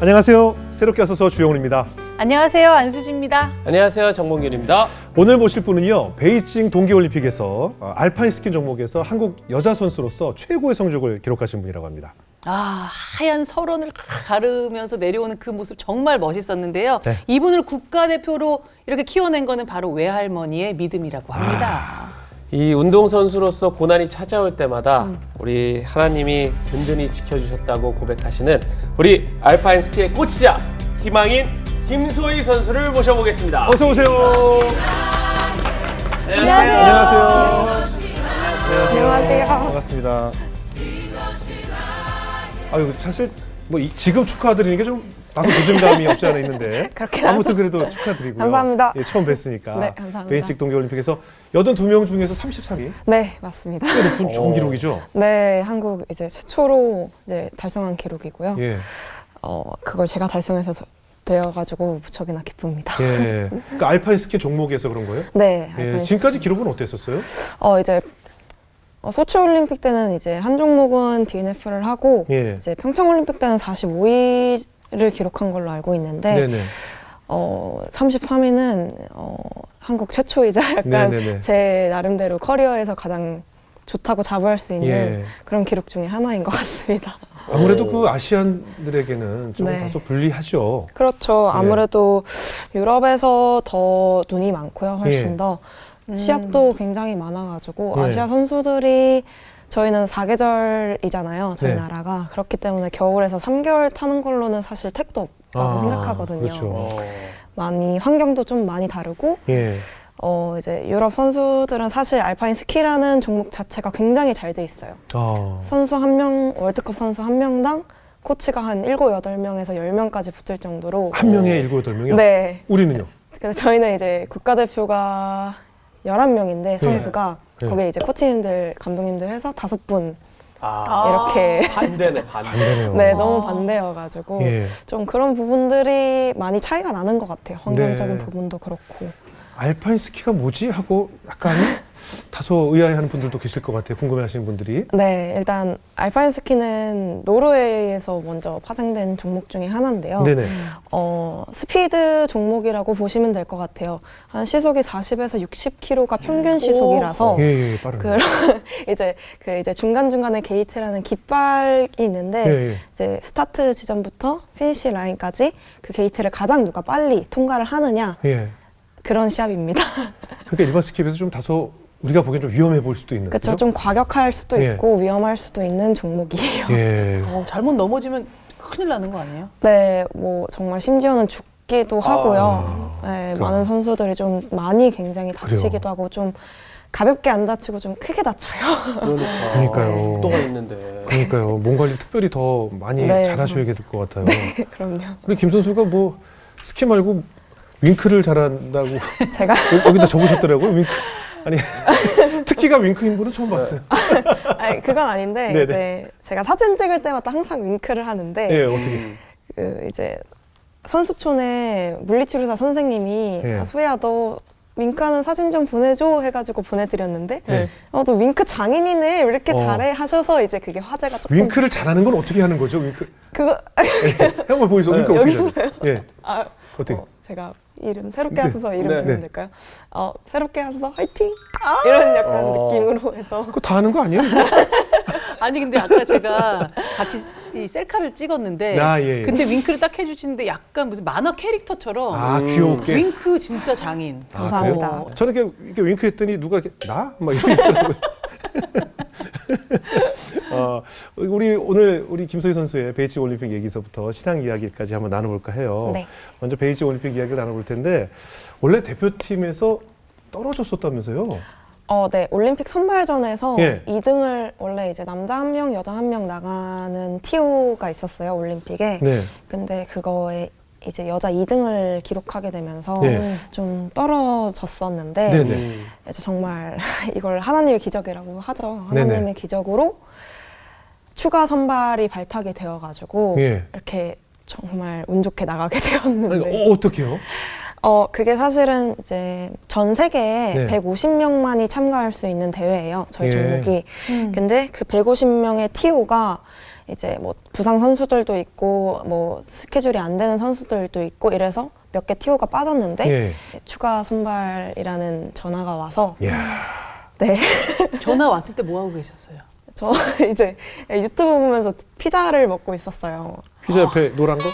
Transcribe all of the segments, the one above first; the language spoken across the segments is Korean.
안녕하세요. 새롭게 와서 주영훈입니다. 안녕하세요. 안수지입니다. 안녕하세요. 정봉균입니다. 오늘 모실 분은요. 베이징 동계올림픽에서 알파인 스키 종목에서 한국 여자 선수로서 최고의 성적을 기록하신 분이라고 합니다. 하얀 설원을 가르면서 내려오는 그 모습 정말 멋있었는데요. 네. 이분을 국가대표로 이렇게 키워낸 거는 바로 외할머니의 믿음이라고 합니다. 이 운동선수로서 고난이 찾아올 때마다 우리 하나님이 든든히 지켜주셨다고 고백하시는 우리 알파인 스키의 꽃이자 희망인 김소희 선수를 모셔보겠습니다. 어서 오세요. 안녕하세요. 안녕하세요. 반갑습니다. 아유, 사실 뭐 지금 축하드리는 게 좀 나도 부담감이 없지 않아 있는데 아무튼 그래도 축하드리고요. 감사합니다. 예, 처음 뵀으니까. 네, 감사합니다. 베이징 동계올림픽에서 82명 중에서 33위. 네, 맞습니다. 꽤 높은 좋은 기록이죠. 네, 한국 이제 최초로 이제 달성한 기록이고요. 예. 그걸 제가 달성해서 되어가지고 무척이나 기쁩니다. 예. 그 알파인 스키 종목에서 그런 거예요? 네. 예. 지금까지 기록은 어땠었어요? 이제 소치 올림픽 때는 이제 한 종목은 DNF를 하고 예. 이제 평창 올림픽 때는 45위를 기록한 걸로 알고 있는데 네네. 33위는 한국 최초이자 약간 네네네. 제 나름대로 커리어에서 가장 좋다고 자부할 수 있는 예. 그런 기록 중에 하나인 것 같습니다. 아무래도 그 아시안들에게는 좀 네. 다소 불리하죠. 그렇죠. 예. 아무래도 유럽에서 더 눈이 많고요. 훨씬 예. 더 시합도 굉장히 많아가지고 네. 아시아 선수들이 저희는 4계절이잖아요. 저희 네. 나라가. 그렇기 때문에 겨울에서 3개월 타는 걸로는 사실 택도 없다고 생각하거든요. 그렇죠. 많이 환경도 좀 많이 다르고 예. 이제 유럽 선수들은 사실 알파인 스키라는 종목 자체가 굉장히 잘 돼 있어요. 선수 한 명, 월드컵 선수 한 명당 코치가 한 7, 8명에서 10명까지 붙을 정도로 한 명에 7, 8명이요? 네. 우리는요? 근데 저희는 이제 국가대표가 11명인데 선수가 네. 거기에 이제 코치님들, 감독님들 해서 5분 이렇게 이렇게 반대네. 반대네요. 네, 너무 반대여가지고 예. 좀 그런 부분들이 많이 차이가 나는 것 같아요. 환경적인 네. 부분도 그렇고. 알파인 스키가 뭐지? 하고 약간 다소 의아해하는 분들도 계실 것 같아요. 궁금해하시는 분들이. 네, 일단 알파인 스키는 노르웨이에서 먼저 파생된 종목 중에 하나인데요. 네네. 스피드 종목이라고 보시면 될 것 같아요. 한 시속이 40에서 60km가 평균 시속이라서 예, 빠르네. 그런 이제 중간중간에 게이트라는 깃발이 있는데 예. 이제 스타트 지점부터 피니시 라인까지 그 게이트를 가장 누가 빨리 통과를 하느냐 예. 그런 시합입니다. 그러니까 일반 스키에 비해서 좀 다소 우리가 보기엔 좀 위험해 보일 수도 있는 그렇죠. 거죠? 좀 과격할 수도 예. 있고 위험할 수도 있는 종목이에요. 예. 잘못 넘어지면 큰일 나는 거 아니에요? 네, 뭐 정말 심지어는 죽기도 하고요. 네, 그럼. 많은 선수들이 좀 많이 굉장히 다치기도 그래요. 하고 좀 가볍게 안 다치고 좀 크게 다쳐요. 그러니까요. 속도가 있는데. 그러니까요. 몸 관리 특별히 더 많이 네, 잘하셔야 될 것 같아요. 그럼요. 우리 김 선수가 뭐 스키 말고 윙크를 잘한다고 제가 여기다 적으셨더라고요. 윙크. 아니 특기가 윙크인 분은 처음 봤어요. 아니, 그건 아닌데 네네. 이제 제가 사진 찍을 때마다 항상 윙크를 하는데 예, 어떻게? 그 이제 선수촌에 물리치료사 선생님이 예. 소희야 너 윙크하는 사진 좀 보내줘 해가지고 보내드렸는데 예. 너 윙크 장인이네 왜 이렇게 어. 잘해 하셔서 이제 그게 화제가 조금 윙크를 잘하는 건 어떻게 하는 거죠? 윙크. 그거 한번 보여줘. 윙크 어떻게 여기서요? 잘해? 예. 아, 어떻게? 제가 이름 새롭게 네. 하셔서 이름 네. 보면 될까요? 새롭게 하셔서 화이팅! 이런 약간 느낌으로 해서 그거 다 하는 거 아니에요? 아니 근데 아까 제가 같이 이 셀카를 찍었는데 예. 근데 윙크를 딱 해주시는데 약간 무슨 만화 캐릭터처럼 귀엽게. 윙크 진짜 장인. 감사합니다. 그래요? 저는 이렇게 윙크했더니 누가 이렇게 나? 막 이러더라고요. 우리 오늘 우리 김소희 선수의 베이징 올림픽 얘기서부터 신앙 이야기까지 한번 나눠볼까 해요. 네. 먼저 베이징 올림픽 이야기를 나눠볼 텐데 원래 대표팀에서 떨어졌었다면서요? 네, 올림픽 선발전에서 예. 2등을 원래 이제 남자 한 명, 여자 한 명 나가는 TO가 있었어요, 올림픽에. 네. 근데 그거에 이제 여자 2등을 기록하게 되면서 네. 좀 떨어졌었는데 네네. 이제 정말 이걸 하나님의 기적이라고 하죠. 하나님의 네네. 기적으로 추가 선발이 발탁이 되어가지고 예. 이렇게 정말 운 좋게 나가게 되었는데 아니, 어떻게요? 그게 사실은 이제 전 세계에 네. 150명만이 참가할 수 있는 대회예요. 저희 예. 종목이. 근데 그 150명의 TO가 이제 뭐 부상 선수들도 있고 뭐 스케줄이 안 되는 선수들도 있고 이래서 몇 개 TO가 빠졌는데 예. 추가 선발이라는 전화가 와서 이야. 네. 전화 왔을 때 뭐 하고 계셨어요? 저 이제 유튜브 보면서 피자를 먹고 있었어요. 피자 옆에 노란 거?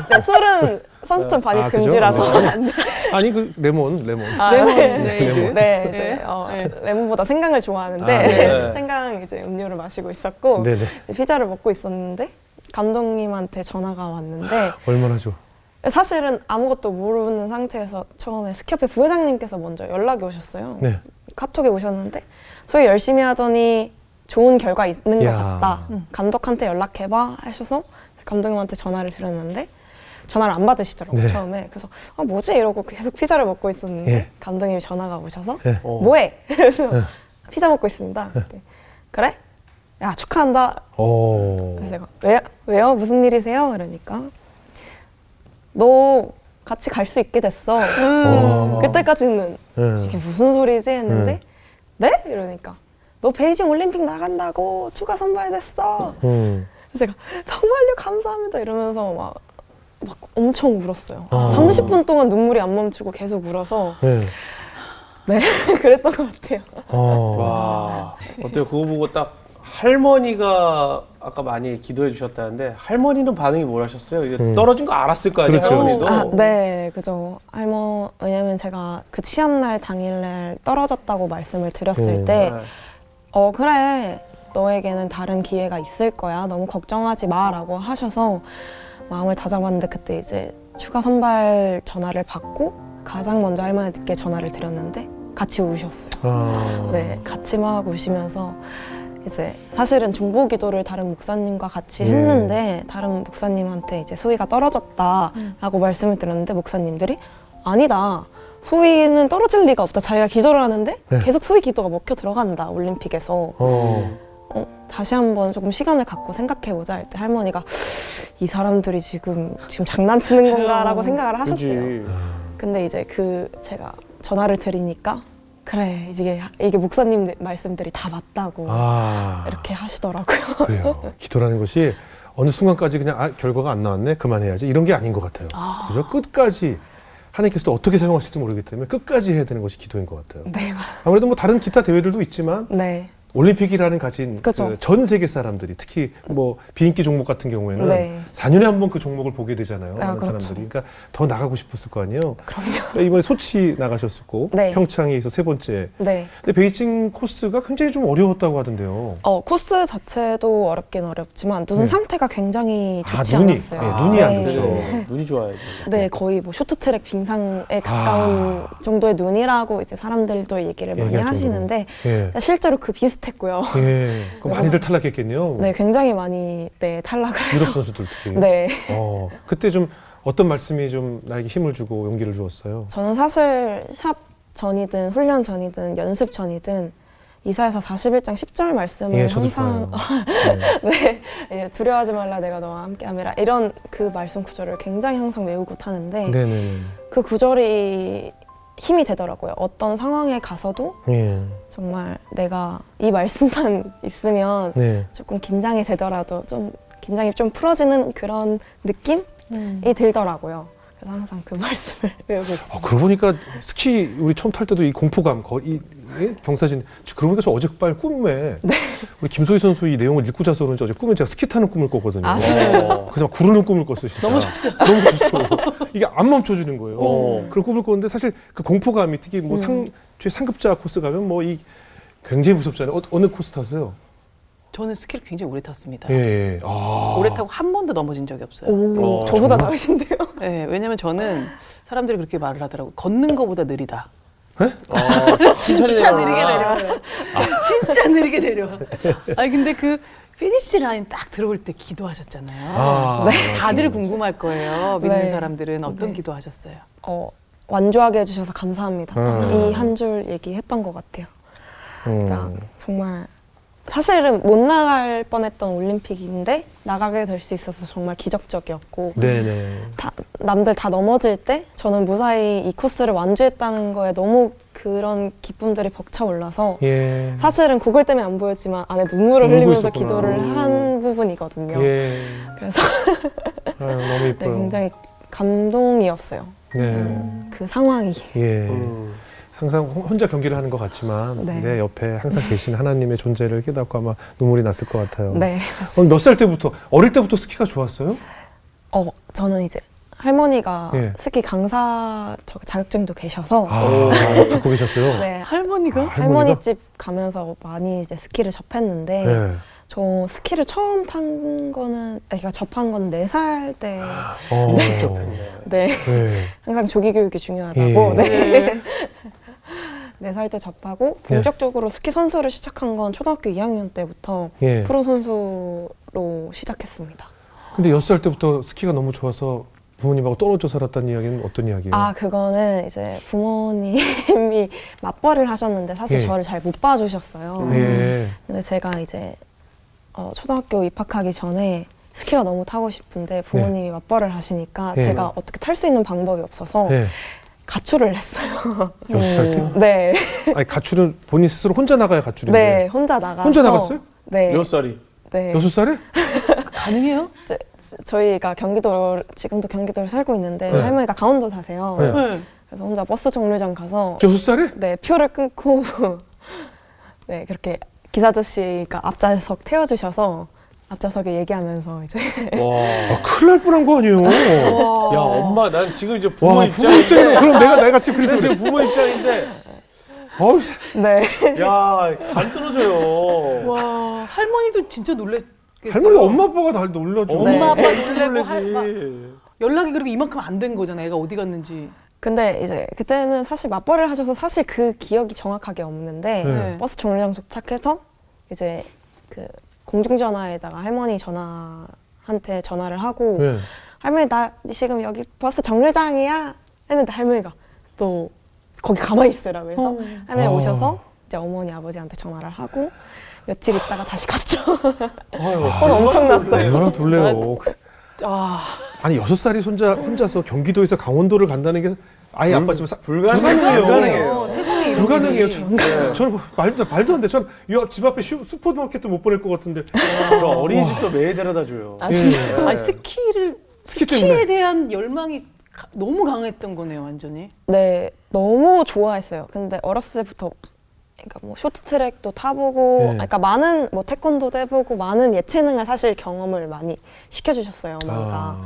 네, 술은 선수촌 반입 아, 그죠? 금지라서 네. 안 돼. 아니 그 레몬. 아, 레몬, 네. 네. 네, 이제 네. 레몬보다 생강을 좋아하는데 아, 네. 생강 이제 음료를 마시고 있었고 네네. 이제 피자를 먹고 있었는데 감독님한테 전화가 왔는데 얼마나 좋아. 사실은 아무것도 모르는 상태에서 처음에 스키협회 부회장님께서 먼저 연락이 오셨어요. 네. 카톡에 오셨는데 소위 열심히 하더니 좋은 결과 있는 야. 것 같다. 감독한테 연락해봐 하셔서 감독님한테 전화를 드렸는데 전화를 안 받으시더라고요. 네. 처음에. 그래서 아 뭐지 이러고 계속 피자를 먹고 있었는데 예. 감독님이 전화가 오셔서 예. 뭐해? 그래서 피자 먹고 있습니다. 그랬더니 그래? 야 축하한다. 오. 그래서 제가 왜요? 무슨 일이세요? 그러니까 너 같이 갈 수 있게 됐어. 그때까지는 이게 무슨 소리지 했는데 네? 이러니까 너 베이징 올림픽 나간다고 추가 선발됐어. 그래서 제가 정말요 감사합니다 이러면서 막 엄청 울었어요. 아. 30분 동안 눈물이 안 멈추고 계속 울어서 네. 네 그랬던 것 같아요. 와, 어때요? 그거 보고 딱 할머니가 아까 많이 기도해 주셨다는데 할머니는 반응이 뭘 하셨어요? 이게 떨어진 거 알았을 거 아니에요, 그렇죠. 할머니도? 아, 네, 그죠. 왜냐면 제가 그 시합날 당일날 떨어졌다고 말씀을 드렸을 때, 그래. 너에게는 다른 기회가 있을 거야. 너무 걱정하지 마라고 하셔서 마음을 다잡았는데 그때 이제 추가 선발 전화를 받고 가장 먼저 할머니께 전화를 드렸는데 같이 우셨어요. 아. 네, 같이 막 우시면서 이제 사실은 중보기도를 다른 목사님과 같이 네. 했는데 다른 목사님한테 이제 소희가 떨어졌다라고 말씀을 드렸는데 목사님들이 아니다. 소희는 떨어질 리가 없다. 자기가 기도를 하는데 네. 계속 소희 기도가 먹혀 들어간다. 올림픽에서. 다시 한번 조금 시간을 갖고 생각해보자 할 때 할머니가 이 사람들이 지금 장난치는 건가라고 생각을 하셨대요. 그지. 근데 이제 제가 전화를 드리니까 그래 이게 목사님 말씀들이 다 맞다고 아. 이렇게 하시더라고요. 그래요. 기도라는 것이 어느 순간까지 그냥 결과가 안 나왔네 그만해야지 이런 게 아닌 것 같아요. 그죠? 끝까지 하나님께서 또 어떻게 사용하실지 모르기 때문에 끝까지 해야 되는 것이 기도인 것 같아요. 네. 아무래도 뭐 다른 기타 대회들도 있지만 네. 올림픽이라는 가진 그죠. 전 세계 사람들이 특히 뭐 비인기 종목 같은 경우에는 네. 4년에 한 번 그 종목을 보게 되잖아요. 아, 많은 그렇죠. 사람들이. 그러니까 더 나가고 싶었을 거 아니에요. 그럼요. 이번에 소치 나가셨었고 네. 평창에서 3번째. 네. 근데 베이징 코스가 굉장히 좀 어려웠다고 하던데요. 코스 자체도 어렵긴 어렵지만 눈 네. 상태가 굉장히 아, 좋지 눈이. 않았어요. 네, 눈이 안 그죠. 좋죠. 눈이 좋아야죠. 네, 거의 뭐 쇼트트랙 빙상에 가까운 정도의 눈이라고 이제 사람들도 얘기를 많이 얘기할 하시는데 예. 실제로 그랬고요. 예. 그럼 많이들 탈락했겠네요. 네, 굉장히 많이 탈락을 해서. 유럽 선수들 특히. 네. 그때 좀 어떤 말씀이 좀 나에게 힘을 주고 용기를 주었어요? 저는 사실 샵 전이든 훈련 전이든 연습 전이든 이사야서 41장 10절 말씀을 예, 저도 항상 좋아요. 네, 예, 두려워하지 말라 내가 너와 함께함이라 이런 그 말씀 구절을 굉장히 항상 외우고 타는데 네네네. 그 구절이 힘이 되더라고요. 어떤 상황에 가서도 예. 정말 내가 이 말씀만 있으면 네. 조금 긴장이 되더라도 좀 긴장이 좀 풀어지는 그런 느낌이 들더라고요. 그래서 항상 그 말씀을 외우고 있어요. 그러고 보니까 스키 우리 처음 탈 때도 이 공포감, 경사진. 그러고 보니까 저 어젯밤 꿈에 우리 김소희 선수 이 내용을 읽고 자서 그런지 어제 꿈에 제가 스키 타는 꿈을 꿨거든요. 아, 진짜요? 그래서 막 구르는 꿈을 꿨어요, 진짜. 넘어졌어요. 넘어졌어. 이게 안 멈춰지는 거예요. 오. 그런 꿈을 꿨는데 사실 그 공포감이 특히 뭐 상급자 코스 가면 뭐 이 굉장히 무섭잖아요. 어느 코스 타세요? 저는 스키를 굉장히 오래 탔습니다. 예. 오래 타고 한 번도 넘어진 적이 없어요. 오, 어, 저보다 정말? 나으신데요? 네, 왜냐면 저는 사람들이 그렇게 말을 하더라고요. 걷는 거보다 느리다. 칭찬이 진짜 되나? 느리게 내려와요. 진짜 느리게 내려와. 아니 근데 그 피니시 라인 딱 들어올 때 기도하셨잖아요. 네. 다들 궁금할 거예요. 믿는 네. 사람들은 어떤 네. 기도하셨어요? 완주하게 해주셔서 감사합니다. 음. 이 한 줄 얘기했던 것 같아요. 딱 정말 사실은 못 나갈 뻔했던 올림픽인데 나가게 될 수 있어서 정말 기적적이었고 네네. 남들 다 넘어질 때 저는 무사히 이 코스를 완주했다는 거에 너무 그런 기쁨들이 벅차올라서 예. 사실은 구글 때문에 안 보였지만 안에 눈물을 울고 흘리면서 있었구나. 기도를 한 부분이거든요. 예. 그래서 아유, 너무 네, 이뻐요. 굉장히 감동이었어요. 네. 그 상황이. 예. 항상 혼자 경기를 하는 것 같지만 네. 내 옆에 항상 계신 하나님의 존재를 깨닫고 아마 눈물이 났을 것 같아요. 네. 몇 살 때부터 어릴 때부터 스키가 좋았어요? 저는 이제 할머니가 예. 스키 강사 자격증도 계셔서 갖고 계셨어요. 네, 할머니가? 할머니 집 가면서 많이 이제 스키를 접했는데 네. 저 스키를 처음 탄 거는 그러니까 접한 건 4살 때 접했네. 네. 네. 항상 조기 교육이 중요하다고 예. 네. 4살 때 접하고 네. 본격적으로 스키 선수를 시작한 건 초등학교 2학년 때부터 예. 프로 선수로 시작했습니다. 근데 6살 때부터 스키가 너무 좋아서 부모님하고 떨어져 살았다는 이야기는 어떤 이야기예요? 그거는 이제 부모님이 맞벌이를 하셨는데 사실 예. 저를 잘 못 봐주셨어요. 예. 근데 제가 이제 초등학교 입학하기 전에 스키가 너무 타고 싶은데 부모님이 맞벌이를 하시니까 예. 제가 어떻게 탈 수 있는 방법이 없어서 예. 가출을 했어요. 6살 때? 네. 아니 가출은 본인 스스로 혼자 나가야 가출인데. 네, 혼자 나가서. 혼자 나갔어요? 네. 몇 살이? 네. 6살에? 가능해요? 저희가 지금도 경기도를 살고 있는데 네. 할머니가 강원도 사세요. 네. 네. 그래서 혼자 버스 정류장 가서 6살에? 네, 표를 끊고 네, 그렇게 기사 아저씨가 앞좌석 태워주셔서 앞좌석에 얘기하면서 이제 와. 큰일 날 뻔한 거 아니에요? 야, 엄마, 난 지금 이제 부모 와, 부모 입장에 입장인데. 그럼 내가 지금 그래서 지금 부모 입장인데. 어우, 네. 야, 간 떨어져요. 와, 할머니도 진짜 놀랬겠어요. 할머니가 엄마 아빠가 다 놀려줘. 엄마 네. 아빠 놀래고 놀래지. 연락이 그리고 이만큼 안 된 거잖아. 애가 어디 갔는지. 근데 이제 그때는 사실 맞벌이를 하셔서 사실 그 기억이 정확하게 없는데 네. 버스 정류장 도착해서 이제 그 공중전화에다가 할머니 전화한테 전화를 하고 네. 할머니 나 지금 여기 버스 정류장이야 했는데 할머니가 또 거기 가만히 있으라고 해서 할머니 오셔서 이제 어머니 아버지한테 전화를 하고 며칠 있다가 다시 갔죠. 혼 엄청 났어요. 얼마나 돌래요. 아, 아니 6살이 혼자서 경기도에서 강원도를 간다는 게 아예 아빠지만 불가능해요. 불가능해요. 세상에 이런 불가능해요. 일이. 저는 말도 안 돼. 전 집 앞에 슈퍼마켓도 못 보낼 것 같은데. 저 어린이집도 매일 데려다 줘요. 아, 진짜? 예. 아니 스키에 때문에. 대한 열망이 너무 강했던 거네요, 완전히. 네, 너무 좋아했어요. 근데 어렸을 때부터 그러니까 뭐 쇼트트랙도 타보고, 네. 그러니까 많은 뭐 태권도도 해보고 많은 예체능을 사실 경험을 많이 시켜주셨어요, 어머니가.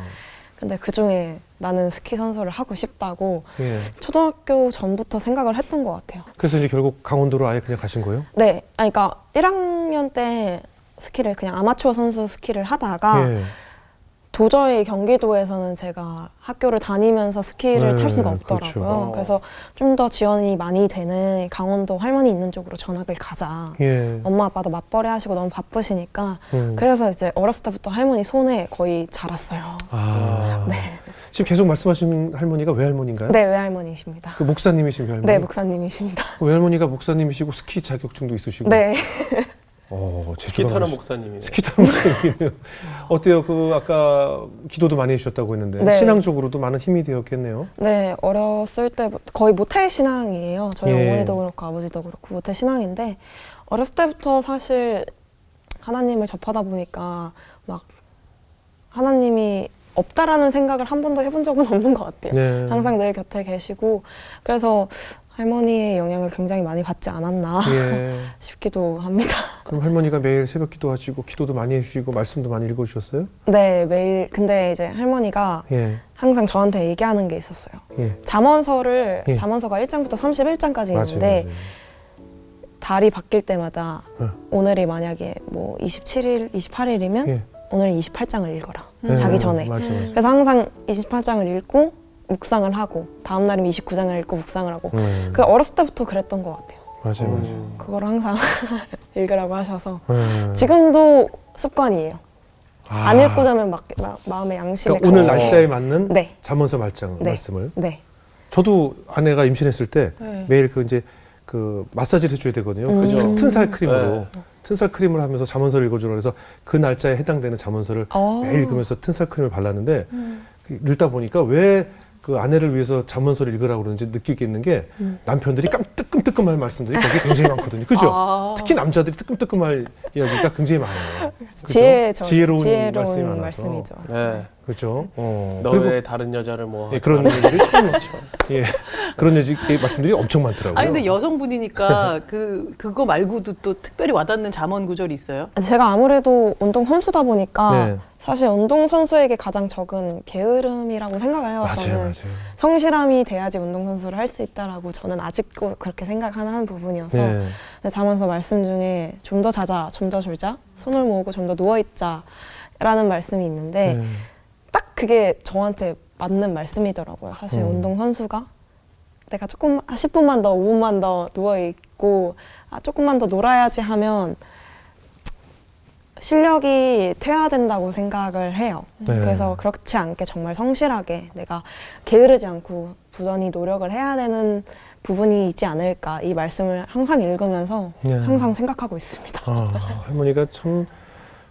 근데 그 중에 나는 스키 선수를 하고 싶다고 예. 초등학교 전부터 생각을 했던 것 같아요. 그래서 이제 결국 강원도로 아예 그냥 가신 거예요? 네, 그러니까 1학년 때 스키를 그냥 아마추어 선수 스키를 하다가 예. 도저히 경기도에서는 제가 학교를 다니면서 스키를 네, 탈 수가 없더라고요. 그렇죠. 그래서 좀 더 지원이 많이 되는 강원도 할머니 있는 쪽으로 전학을 가자. 예. 엄마 아빠도 맞벌이 하시고 너무 바쁘시니까 음. 그래서 이제 어렸을 때부터 할머니 손에 거의 자랐어요. 아. 네. 지금 계속 말씀하신 할머니가 외할머니인가요? 네, 외할머니이십니다. 그 목사님이신 외할머니? 네, 목사님이십니다. 그 외할머니가 목사님이시고 스키 자격증도 있으시고. 네. 스키 타는 목사님이네. 스키 타는 목사님이네요. 어때요? 그 아까 기도도 많이 해주셨다고 했는데 네. 신앙적으로도 많은 힘이 되었겠네요. 네, 어렸을 때부터 거의 모태 신앙이에요. 저희 예. 어머니도 그렇고 아버지도 그렇고 모태 신앙인데 어렸을 때부터 사실 하나님을 접하다 보니까 막 하나님이 없다라는 생각을 한 번도 해본 적은 없는 것 같아요. 네. 항상 늘 곁에 계시고 그래서 할머니의 영향을 굉장히 많이 받지 않았나 예. 싶기도 합니다. 그럼 할머니가 매일 새벽 기도하시고 기도도 많이 해주시고 말씀도 많이 읽어주셨어요? 네, 매일 근데 이제 할머니가 예. 항상 저한테 얘기하는 게 있었어요. 예. 잠언서를 예. 잠언서가 1장부터 31장까지 맞아요, 있는데 맞아요. 달이 바뀔 때마다 응. 오늘이 만약에 뭐 27일, 28일이면 예. 오늘 28장을 읽어라. 예. 자기 전에. 맞아, 맞아. 그래서 항상 28장을 읽고 묵상을 하고 다음 날이면 29장을 읽고 묵상을 하고 그 어렸을 때부터 그랬던 것 같아요. 맞아요, 맞아요. 그걸 항상 읽으라고 하셔서 예. 지금도 습관이에요. 아. 안 읽고 자면 막 마음의 양심에 그러니까 오늘 갇혀요. 날짜에 맞는 네. 잠언서 말장 네. 말씀을. 네. 저도 아내가 임신했을 때 네. 매일 그 이제 그 마사지를 해줘야 되거든요. 그죠. 튼살 크림으로 네. 튼살 크림을 하면서 잠언서를 읽어주라 그래서 그 날짜에 해당되는 잠언서를 매일 읽으면서 튼살 크림을 발랐는데 그 읽다 보니까 왜 그 아내를 위해서 잠언서를 읽으라고 그러는지 느끼겠는 게 남편들이 뜨끔뜨끔할 말씀들이 거기 굉장히 많거든요. 그죠? 아. 특히 남자들이 뜨끔뜨끔할 이야기가 굉장히 많아요. 그죠? 지혜로운 말씀이 많아서. 말씀이죠. 네. 그렇죠. 너 그리고 왜 다른 여자를 뭐 예, 그런 얘기들이 참 많죠. 예, 그런 말씀들이 엄청 많더라고요. 아니 근데 여성분이니까 그거 말고도 또 특별히 와닿는 잠언 구절이 있어요? 제가 아무래도 운동 선수다 보니까 네. 사실 운동 선수에게 가장 적은 게으름이라고 생각을 해요. 저는 맞아요. 성실함이 돼야지 운동 선수를 할 수 있다라고 저는 아직도 그렇게 생각하는 부분이어서 네. 근데 자면서 말씀 중에 좀 더 자자, 좀 더 졸자, 손을 모으고 좀 더 누워 있자라는 말씀이 있는데 네. 딱 그게 저한테 맞는 말씀이더라고요. 사실 운동 선수가 내가 조금 10분만 더, 5분만 더 누워 있고 조금만 더 놀아야지 하면 실력이 퇴화된다고 생각을 해요. 네. 그래서 그렇지 않게 정말 성실하게 내가 게으르지 않고 부단히 노력을 해야 되는 부분이 있지 않을까 이 말씀을 항상 읽으면서 네. 항상 생각하고 있습니다. 할머니가 참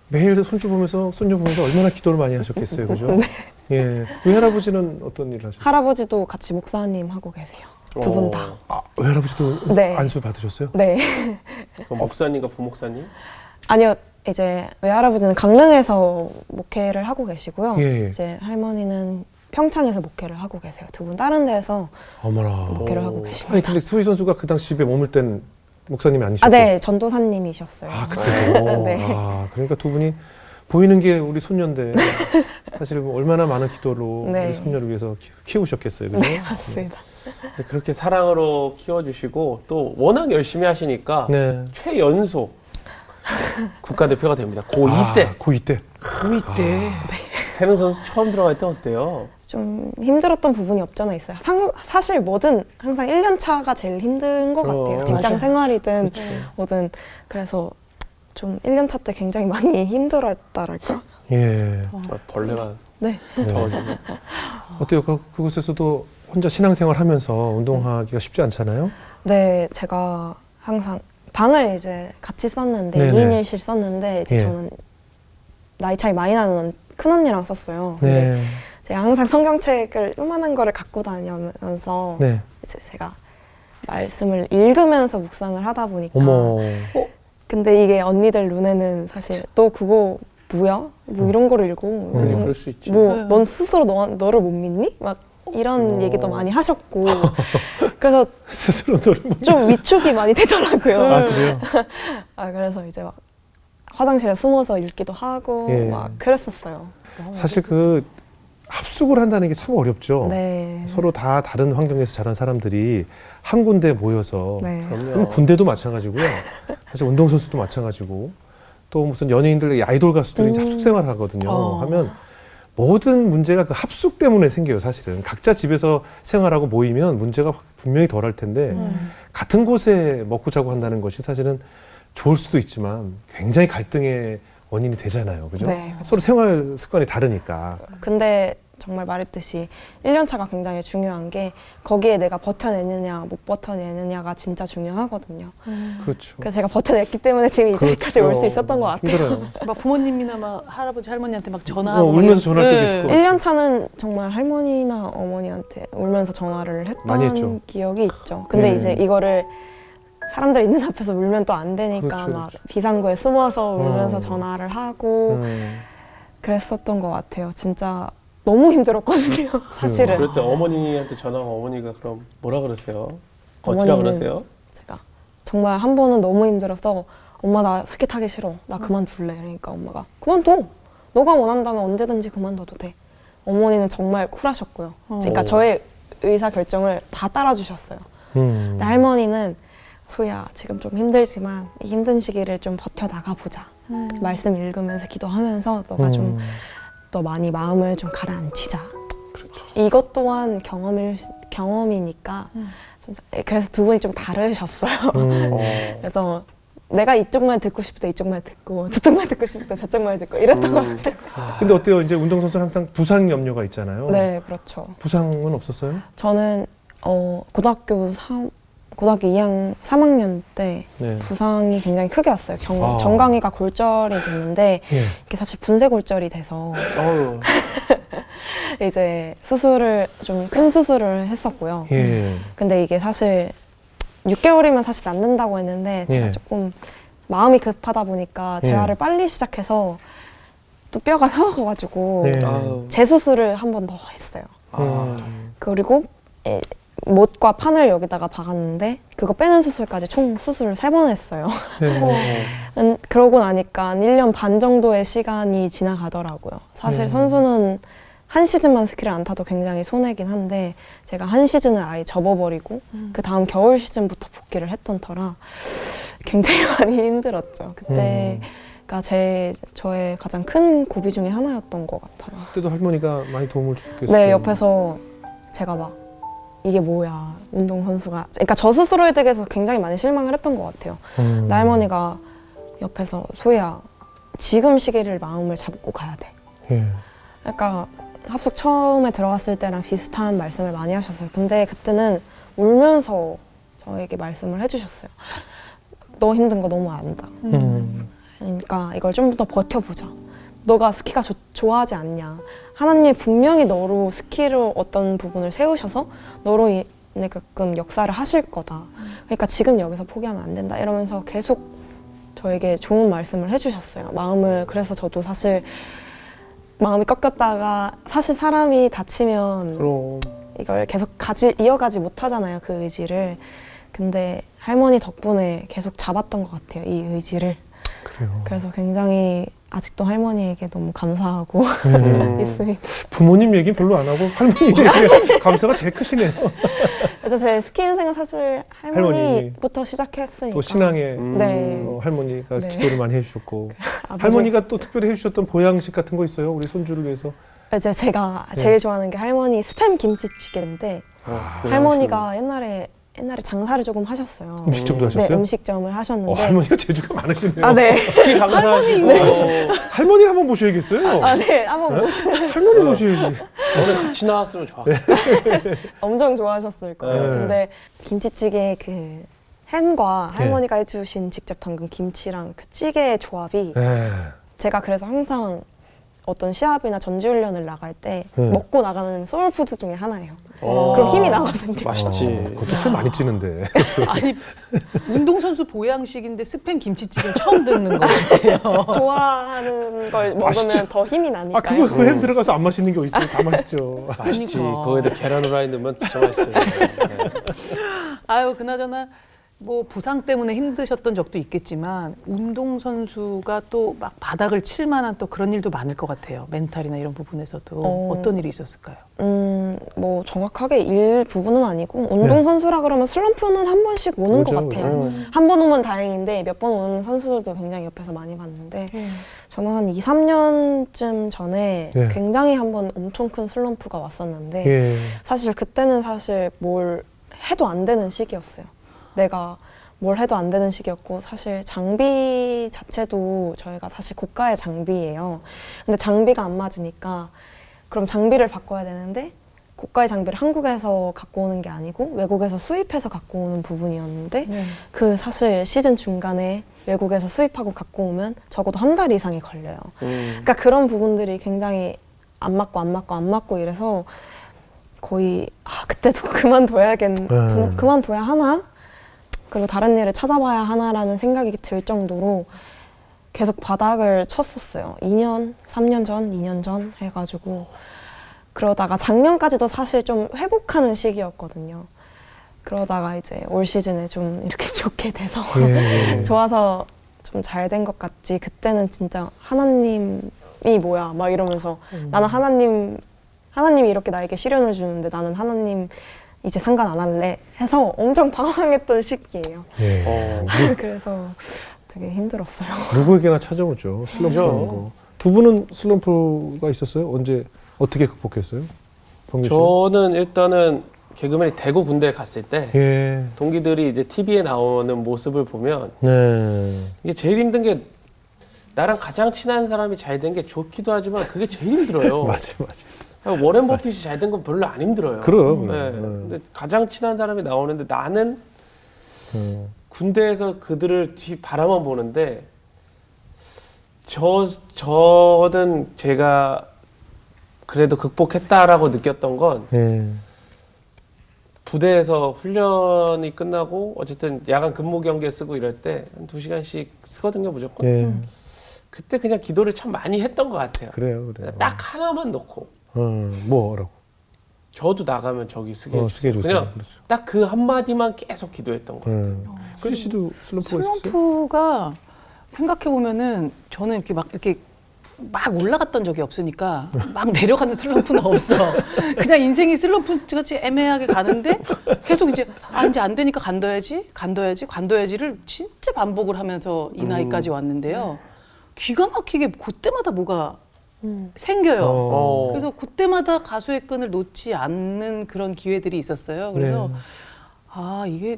매일 손주 보면서 손녀 보면서 얼마나 기도를 많이 하셨겠어요, 그죠? 네. 예. 외할아버지는 어떤 일을 하셨어요? 할아버지도 같이 목사님 하고 계세요. 두 분 다. 외할아버지도 네. 안수 받으셨어요? 네. 그 목사님과 부목사님? 아니요. 이제 외할아버지는 강릉에서 목회를 하고 계시고요. 예. 이제 할머니는 평창에서 목회를 하고 계세요. 두 분 다른 데서 어머나. 목회를 오. 하고 계십니다. 아니 근데 소희 선수가 그 당시 집에 머물 땐 목사님이 아니셨고. 네, 전도사님이셨어요. 그때도. 네. 그러니까 두 분이 보이는 게 우리 손녀인데 사실 뭐 얼마나 많은 기도로 네. 우리 손녀를 위해서 키우셨겠어요, 그죠? 네, 맞습니다. 근데 그렇게 사랑으로 키워주시고 또 워낙 열심히 하시니까 네. 최연소 국가대표가 됩니다. 고2 때. 고2 때. 고2 때. 태릉 선수 처음 들어갈 때 어때요? 좀 힘들었던 부분이 없잖아 있어요. 사실 뭐든 항상 1년 차가 제일 힘든 것 같아요. 직장 맞아요. 생활이든 뭐든. 그래서 좀 1년 차 때 굉장히 많이 힘들었다랄까? 예. 벌레가 네. 저어지고. 어때요? 그곳에서도 혼자 신앙생활 하면서 운동하기가 쉽지 않잖아요? 네, 제가 항상 방을 이제 같이 썼는데 네네. 2인 1실 썼는데 이제 예. 저는 나이 차이 많이 나는 큰언니랑 썼어요. 근데 네. 제가 항상 성경책을 요만한 거를 갖고 다니면서 네. 이제 제가 말씀을 읽으면서 묵상을 하다 보니까 어머. 근데 이게 언니들 눈에는 사실 너 그거 뭐야? 뭐 이런 거를 읽고 그래, 그럴 수 있지. 뭐 네. 넌 스스로 너를 못 믿니? 막 이런 얘기도 많이 하셨고 그래서 스스로 너를 못. 좀 위축이 많이 되더라고요. 그래요? 그래서 이제 막 화장실에 숨어서 읽기도 하고 예. 막 그랬었어요. 사실 그 합숙을 한다는 게 참 어렵죠. 네. 서로 다 다른 환경에서 자란 사람들이 한 군데 모여서 네. 그럼 그럼요. 군대도 마찬가지고요. 사실 운동선수도 마찬가지고 또 무슨 연예인들 아이돌 가수들이 이제 합숙 생활을 하거든요. 하면 모든 문제가 그 합숙 때문에 생겨요. 사실은 각자 집에서 생활하고 모이면 문제가 분명히 덜할 텐데 같은 곳에 먹고 자고 한다는 것이 사실은 좋을 수도 있지만 굉장히 갈등의 원인이 되잖아요. 그죠? 네, 그렇죠. 서로 생활 습관이 다르니까. 근데 정말 말했듯이 1년 차가 굉장히 중요한 게 거기에 내가 버텨내느냐 못 버텨내느냐가 진짜 중요하거든요. 그렇죠. 그래서 제가 버텨냈기 때문에 지금 이 자리까지 올 수 있었던 것 같아요. 힘들어요. 막 부모님이나 막 할아버지 할머니한테 막 전화하고 울면서 전화할 때도 네. 있을 거고. 1년 차는 정말 할머니나 어머니한테 울면서 전화를 많이 했죠. 했던 기억이 있죠. 근데 네. 이제 이거를 사람들 있는 앞에서 울면 또 안 되니까 그렇죠, 막 그렇죠. 비상구에 숨어서 울면서 어. 전화를 하고 그랬었던 것 같아요. 진짜 너무 힘들었거든요. 사실은. 그럴 때 어머니한테 전화하면 어머니가 그럼 뭐라 그러세요? 어찌라 어머니는 그러세요? 제가 정말 한 번은 너무 힘들어서 엄마 나 스키 타기 싫어. 나 그만둘래. 그러니까 엄마가 그만둬. 너가 원한다면 언제든지 그만둬도 돼. 어머니는 정말 쿨하셨고요. 그러니까 오. 저의 의사 결정을 다 따라주셨어요. 근데 할머니는 소희야 지금 좀 힘들지만 이 힘든 시기를 좀 버텨 나가보자. 말씀 읽으면서 기도하면서 너가 좀 더 많이 마음을 좀 가라앉히자. 그렇죠. 이것 또한 경험이니까 좀, 그래서 두 분이 좀 다르셨어요. 그래서 내가 이쪽 말 듣고 싶을 때 이쪽 말 듣고 저쪽 말 듣고 싶을 때 저쪽 말 듣고 이랬던 것 같아요. 근데 어때요? 이제 운동선수는 항상 부상 염려가 있잖아요. 네, 그렇죠. 부상은 없었어요? 저는 고등학교 2학년 3학년 때 네. 부상이 굉장히 크게 왔어요. 아. 정강이가 골절이 됐는데 예. 이게 사실 분쇄 골절이 돼서 어우, 이제 수술을 좀 큰 수술을 했었고요. 예. 근데 이게 사실 6개월이면 사실 낫는다고 했는데 제가 예. 조금 마음이 급하다 보니까 재활을 빨리 시작해서 또 뼈가 휘어가지고 예. 아유. 재수술을 한 번 더 했어요. 그리고 못과 판을 여기다가 박았는데 그거 빼는 수술까지 총 수술을 3번 했어요. 네. 그러고 나니까 1년 반 정도의 시간이 지나가더라고요. 사실 선수는 한 시즌만 스키를 안 타도 굉장히 손해긴 한데 제가 한 시즌을 아예 접어버리고 그 다음 겨울 시즌부터 복귀를 했던 터라 굉장히 많이 힘들었죠. 그때가 저의 가장 큰 고비 중에 하나였던 것 같아요. 그때도 할머니가 많이 도움을 주셨겠어요. 네, 옆에서 제가 막 이게 뭐야, 운동선수가. 그러니까 저 스스로에 대해서 굉장히 많이 실망을 했던 것 같아요. 나 할머니가 옆에서 소희야, 지금 시기를 마음을 잡고 가야 돼. 예. 그러니까 합숙 처음에 들어갔을 때랑 비슷한 말씀을 많이 하셨어요. 근데 그때는 울면서 저에게 말씀을 해주셨어요. 너 힘든 거 너무 안다. 그러니까 이걸 좀 더 버텨보자. 너가 스키가 좋아하지 않냐. 하나님이 분명히 너로 스키로 어떤 부분을 세우셔서 너로 인해 가끔 역사를 하실 거다. 그러니까 지금 여기서 포기하면 안 된다. 이러면서 계속 저에게 좋은 말씀을 해주셨어요. 그래서 저도 사실 마음이 꺾였다가 사실 사람이 다치면 그럼. 이걸 계속 이어가지 못하잖아요. 그 의지를. 근데 할머니 덕분에 계속 잡았던 것 같아요. 이 의지를. 그래요. 그래서 굉장히 아직도 할머니에게 너무 감사하고 있습니다. 부모님 얘기 별로 안 하고 할머니 얘기 감사가 제일 크시네요. 그래서 제 스키 인생은 사실 할머니부터 시작했으니까. 또 신앙에 네. 할머니가 네. 기도를 많이 해주셨고 아버지- 할머니가 또 특별히 해주셨던 보양식 같은 거 있어요? 우리 손주를 위해서? 이제 제가 제일 좋아하는 게 할머니 스팸 김치찌개인데 할머니가 옛날에 장사를 조금 하셨어요. 음식점도 하셨어요? 네, 음식점을 하셨는데. 할머니가 재주가 많으시네요. 아, 네. 스키 강사하시고 할머니를 한번 모셔야겠어요. 아, 네. 한번 모시면 할머니 모셔야지. 오늘 같이 나왔으면 좋았겠다. 엄청 좋아하셨을 거예요. 네. 근데 김치찌개 그 햄과 할머니가 해주신 직접 담근 김치랑 그 찌개의 조합이 네. 제가 그래서 항상 어떤 시합이나 전지훈련을 나갈 때 네. 먹고 나가는 소울푸드 중에 하나예요. 어. 그럼 힘이 나거든요. 맛있지. 그것도 살 많이 찌는데. 아니 운동선수 보양식인데 스팸 김치찌개는 처음 듣는 것 같아요. 좋아하는 걸 먹으면 맛있죠. 더 힘이 나니까요. 아 그거 그 햄 들어가서 안 맛있는 게 어딨어요? 다 맛있죠. 맛있지. 그러니까. 거기다 계란 후라이 넣으면 진짜 맛있어요. 네. 아유 그나저나 뭐 부상 때문에 힘드셨던 적도 있겠지만 운동선수가 또 막 바닥을 칠 만한 또 그런 일도 많을 것 같아요. 멘탈이나 이런 부분에서도 어떤 일이 있었을까요? 뭐 정확하게 일 부분은 아니고 운동선수라 그러면 슬럼프는 한 번씩 오는 오죠, 것 같아요. 한 번 오면 다행인데 몇 번 오는 선수들도 굉장히 옆에서 많이 봤는데 저는 한 2, 3년쯤 전에 예. 굉장히 한 번 엄청 큰 슬럼프가 왔었는데 예. 사실 그때는 사실 뭘 해도 안 되는 시기였어요. 내가 뭘 해도 안 되는 시기였고 사실 장비 자체도 저희가 사실 고가의 장비예요. 근데 장비가 안 맞으니까 그럼 장비를 바꿔야 되는데 고가의 장비를 한국에서 갖고 오는 게 아니고 외국에서 수입해서 갖고 오는 부분이었는데 그 사실 시즌 중간에 외국에서 수입하고 갖고 오면 적어도 한 달 이상이 걸려요. 그러니까 그런 부분들이 굉장히 안 맞고 이래서 거의 그때도 그만둬야 하나? 그리고 다른 일을 찾아봐야 하나라는 생각이 들 정도로 계속 바닥을 쳤었어요. 2년, 3년 전, 2년 전 해가지고 그러다가 작년까지도 사실 좀 회복하는 시기였거든요. 그러다가 이제 올 시즌에 좀 이렇게 좋게 돼서 예. 좋아서 좀 잘 된 것 같지. 그때는 진짜 하나님이 뭐야 막 이러면서 나는 하나님이 이렇게 나에게 시련을 주는데 나는 하나님 이제 상관 안 할래 해서 엄청 방황했던 시기예요. 예. 그래서 되게 힘들었어요. 누구에게나 찾아오죠. 슬럼프라는 거. 두 분은 슬럼프가 있었어요? 언제 어떻게 극복했어요? 범규 씨? 저는 일단은 개그맨이 대구 군대에 갔을 때 예. 동기들이 이제 TV에 나오는 모습을 보면 네. 이게 제일 힘든 게 나랑 가장 친한 사람이 잘 된 게 좋기도 하지만 그게 제일 힘들어요. 맞아. 워렌 버핏이 잘 된 건 별로 안 힘들어요. 그럼. 네. 근데 가장 친한 사람이 나오는데 나는 군대에서 그들을 바라만 보는데 저는 제가 그래도 극복했다라고 느꼈던 건 예. 부대에서 훈련이 끝나고 어쨌든 야간 근무 경계 쓰고 이럴 때 한 2시간씩 쓰거든요, 무조건. 예. 그때 그냥 기도를 참 많이 했던 것 같아요. 그래요. 딱 하나만 놓고 뭐라고? 저도 나가면 저기 쓰게 해주세요. 쓰게 해주세요. 그냥 그렇죠. 딱 그 한마디만 계속 기도했던 것 같아요. 수지 씨도 슬럼프가 있었어요? 슬럼프가 생각해 보면은 저는 이렇게 막 올라갔던 적이 없으니까 막 내려가는 슬럼프는 없어. 그냥 인생이 슬럼프 같이 애매하게 가는데 계속 이제 이제 안 되니까 간둬야지를 진짜 반복을 하면서 이 나이까지 왔는데요. 기가 막히게 그때마다 뭐가 생겨요. 그래서 그때마다 가수의 끈을 놓지 않는 그런 기회들이 있었어요. 그래서 네. 이게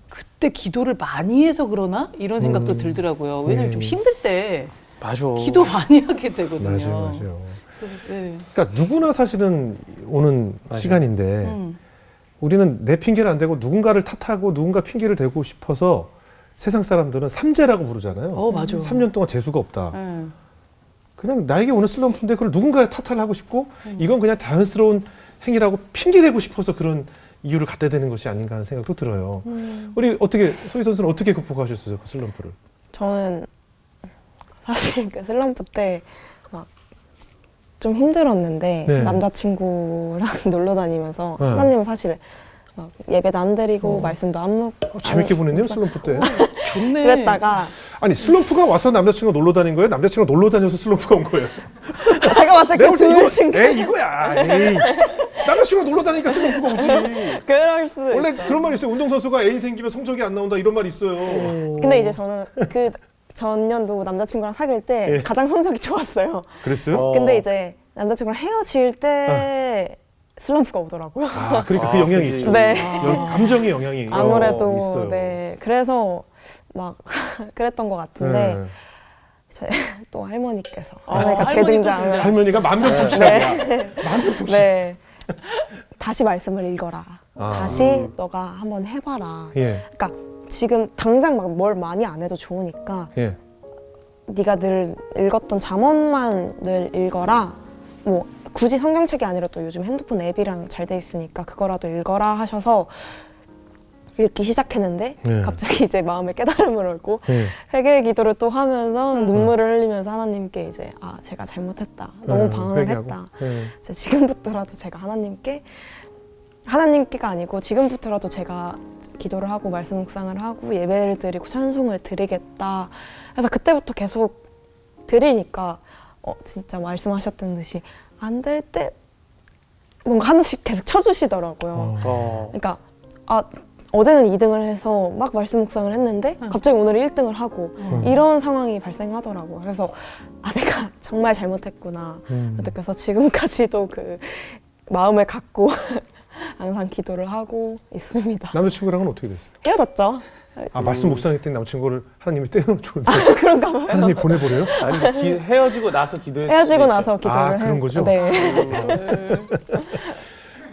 그때 기도를 많이 해서 그러나 이런 생각도 들더라고요. 왜냐면 좀 힘들 때 맞아. 기도 많이 하게 되거든요. 맞아요. 그래서, 네. 그러니까 누구나 사실은 오는 시간인데 우리는 내 핑계는 안 대고 누군가를 탓하고 누군가 핑계를 대고 싶어서 세상 사람들은 삼재라고 부르잖아요. 맞아. 3년 동안 재수가 없다. 네. 그냥 나에게 오는 슬럼프인데 그걸 누군가의 탓을 하고 싶고 이건 그냥 자연스러운 행위라고 핑계대고 싶어서 그런 이유를 갖다 대는 것이 아닌가 하는 생각도 들어요. 우리 소희 선수는 어떻게 극복하셨어요, 그 슬럼프를? 저는 사실 그 슬럼프 때 막 좀 힘들었는데 네. 남자친구랑 놀러 다니면서 네. 하나님은 사실 막 예배도 안 드리고 말씀도 안 먹고 재밌게 보냈네요, 슬럼프 때. 좋네. 그랬다가 아니, 슬럼프가 와서 남자친구가 놀러 다닌 거예요? 남자친구가 놀러 다녀서 슬럼프가 온 거예요? 제가 봤을 내가 때 볼때 그 둘 에이, 이거야. 에이. 남자친구가 놀러 다니니까 슬럼프가 오지. 그럴 수 원래 있죠. 그런 말 있어요. 운동선수가 애인 생기면 성적이 안 나온다 이런 말 있어요. 근데 이제 저는 그 전년도 남자친구랑 사귈 때 예. 가장 성적이 좋았어요. 그랬어요? 근데 이제 남자친구랑 헤어질 때 슬럼프가 오더라고요. 아, 그러니까 그 영향이 그치. 있죠. 네. 감정의 영향이 아무래도 있어요. 네 그래서 막 그랬던 것 같은데 네. 제 또 할머니께서 할머니 또 재등장을 등장. 할머니가 만병통치약이야. 만병통치. 네 다시 말씀을 읽어라. 아. 다시 너가 한번 해봐라. 예. 그러니까 지금 당장 막 뭘 많이 안 해도 좋으니까 예. 네가 늘 읽었던 잠언만 늘 읽어라. 뭐 굳이 성경책이 아니라도 요즘 핸드폰 앱이랑 잘 돼 있으니까 그거라도 읽어라 하셔서 읽기 시작했는데 네. 갑자기 이제 마음에 깨달음을 얻고 예. 회개의 기도를 또 하면서 눈물을 흘리면서 하나님께 이제 제가 잘못했다. 너무 방황을 회개하고. 했다. 예. 이제 지금부터라도 제가 하나님께가 아니고 지금부터라도 제가 기도를 하고 말씀 묵상을 하고 예배를 드리고 찬송을 드리겠다. 그래서 그때부터 계속 드리니까 진짜 말씀하셨던 듯이 안 될 때 뭔가 하나씩 계속 쳐주시더라고요. 그러니까 어제는 2등을 해서 막 말씀 묵상을 했는데 갑자기 오늘 1등을 하고 이런 상황이 발생하더라고요. 그래서 내가 정말 잘못했구나. 그래서 지금까지도 그 마음을 갖고 항상 기도를 하고 있습니다. 남자친구랑은 어떻게 됐어요? 헤어졌죠. 말씀 묵상했더니 남자친구를 하나님이 떼어놓으셨는데 그런가 봐요. 하나님 보내버려요? 아니 헤어지고 나서 기도했을 헤어지고 수도 나서 있죠. 기도를 그런 거죠? 네.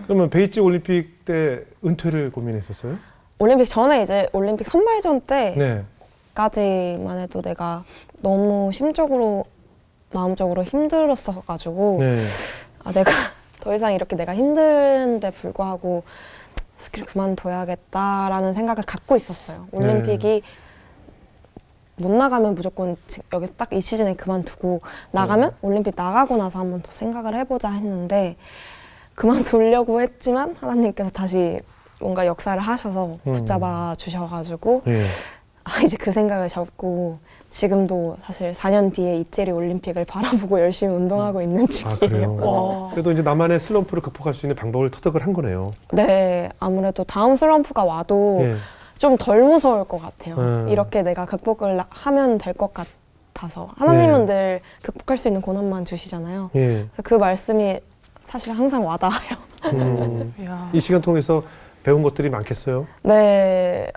그러면 베이징 올림픽 때 은퇴를 고민했었어요? 올림픽 전에 이제 올림픽 선발전 네. 때까지만 해도 내가 너무 심적으로 마음적으로 힘들었어가지고 네. 내가 더 이상 이렇게 내가 힘든데 불구하고 스키를 그만둬야겠다라는 생각을 갖고 있었어요. 올림픽이 못 나가면 무조건 여기서 딱 이 시즌에 그만두고 나가면 올림픽 나가고 나서 한번 더 생각을 해보자 했는데 그만두려고 했지만 하나님께서 다시 뭔가 역사를 하셔서 붙잡아 주셔가지고 예. 이제 그 생각을 접고 지금도 사실 4년 뒤에 이태리 올림픽을 바라보고 열심히 운동하고 있는 중이에요. 그래요? 그래도 이제 나만의 슬럼프를 극복할 수 있는 방법을 터득을 한 거네요. 네, 아무래도 다음 슬럼프가 와도 예. 좀 덜 무서울 것 같아요. 이렇게 내가 극복을 하면 될 것 같아서 하나님은 늘 극복할 수 있는 고난만 주시잖아요. 예. 그래서 그 말씀이 사실 항상 와닿아요. 이 시간 통해서 배운 것들이 많겠어요? 네,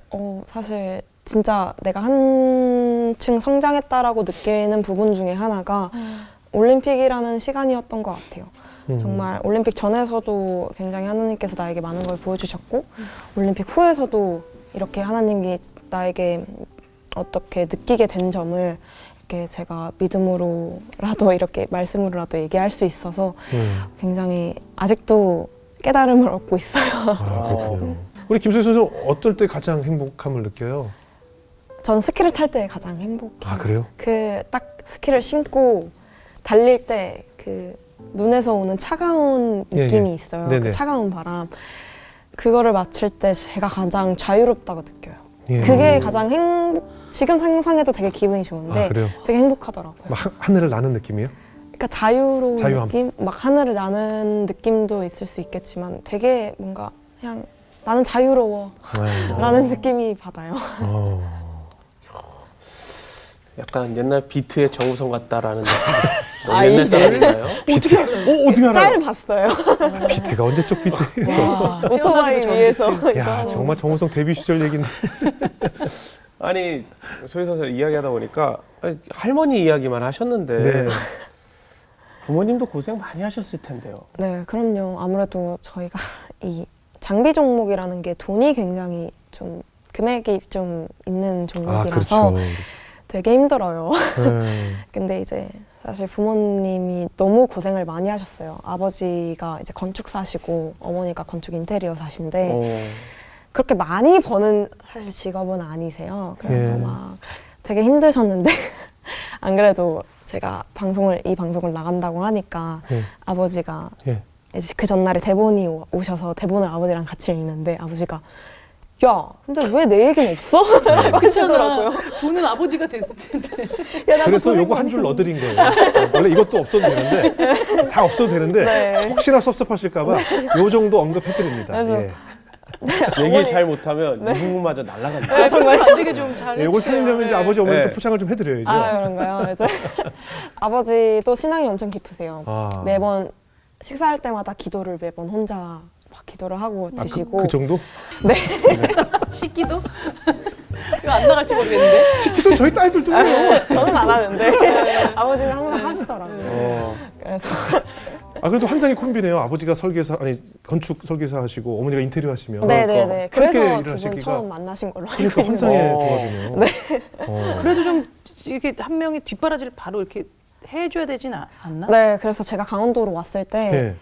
사실 진짜 내가 한층 성장했다라고 느끼는 부분 중에 하나가 올림픽이라는 시간이었던 것 같아요. 정말 올림픽 전에서도 굉장히 하나님께서 나에게 많은 걸 보여주셨고 올림픽 후에서도 이렇게 하나님이 나에게 어떻게 느끼게 된 점을 이렇게 제가 믿음으로라도 이렇게 말씀으로라도 얘기할 수 있어서 굉장히 아직도 깨달음을 얻고 있어요. 그렇군요. 우리 김소희 선수 어떨 때 가장 행복함을 느껴요? 전 스키를 탈 때 가장 행복해요. 그래요? 그 딱 스키를 신고 달릴 때 그 눈에서 오는 차가운 느낌이 있어요. 네네. 그 차가운 바람. 그거를 맡을 때 제가 가장 자유롭다고 느껴요. 예. 그게 가장 지금 상상해도 되게 기분이 좋은데 그래요? 되게 행복하더라고요. 막 하늘을 나는 느낌이에요? 그러니까 자유로운 자유함. 느낌? 막 하늘을 나는 느낌도 있을 수 있겠지만 되게 뭔가 그냥 나는 자유로워 라는 느낌이 받아요. 약간 옛날 비트의 정우성 같다라는 느낌. 아, 옛날 이게? 사람인가요? 비트? 어떻게 알아요? 짤 봤어요. 비트가 언제 쪽 비트예요? 와, 오토바이 태어나기도 전 위에서. 비트. 이거 야, 하는 정말 정우성 데뷔 시절 얘기인데. 아니 소희 선수 이야기하다 보니까 할머니 이야기만 하셨는데 네. 부모님도 고생 많이 하셨을 텐데요. 네, 그럼요. 아무래도 저희가 이 장비 종목이라는 게 돈이 굉장히 좀 금액이 좀 있는 종목이라서 그렇죠. 되게 힘들어요. 네. 근데 이제 사실 부모님이 너무 고생을 많이 하셨어요. 아버지가 이제 건축사시고 어머니가 건축 인테리어 사신데 그렇게 많이 버는 사실 직업은 아니세요. 그래서 예. 막 되게 힘드셨는데 안 그래도 제가 이 방송을 나간다고 하니까 예. 아버지가 예. 이제 그 전날에 대본이 오셔서 대본을 아버지랑 같이 읽는데 아버지가 야, 근데 왜 내 얘기는 없어? 그러시더라고요. 돈은 아버지가 됐을 텐데. 야, 나도 그래서 고생 요거 한 많이 줄 넣어드린 거예요. 원래 이것도 없어도 되는데 다 없어도 되는데 네. 혹시나 섭섭하실까봐 요 정도 언급해드립니다. 그래서 예. 얘기 잘 못하면 이 부분마저 날아간다. 아, 정말 안 되게 좀 잘. 예, 요걸 살리려면 이제 아버지 어머니 또 네. 포장을 좀 해드려야죠. 아, 그런가요? 이제 아버지도 신앙이 엄청 깊으세요. 아. 매번 식사할 때마다 기도를 매번 혼자 막 기도를 하고 드시고 그 정도? 식기도? 이거 안 나갈지 모르겠는데. 시키던 저희 딸들도 해요. 저는 안 하는데 아버지는 항상 하시더라고요. 그래서 그래도 환상의 콤비네요. 아버지가 설계사 건축 설계사 하시고 어머니가 인테리어 하시면. 네네네. 그렇게 그래서 두 일하시기가 분 처음 만나신 걸로 알고 그러니까 있는 환상의 어. 조합이네요. 네. 그래도 좀 이게 한 명이 뒷바라지를 바로 이렇게 해줘야 되진 않나? 네, 그래서 제가 강원도로 왔을 때 네.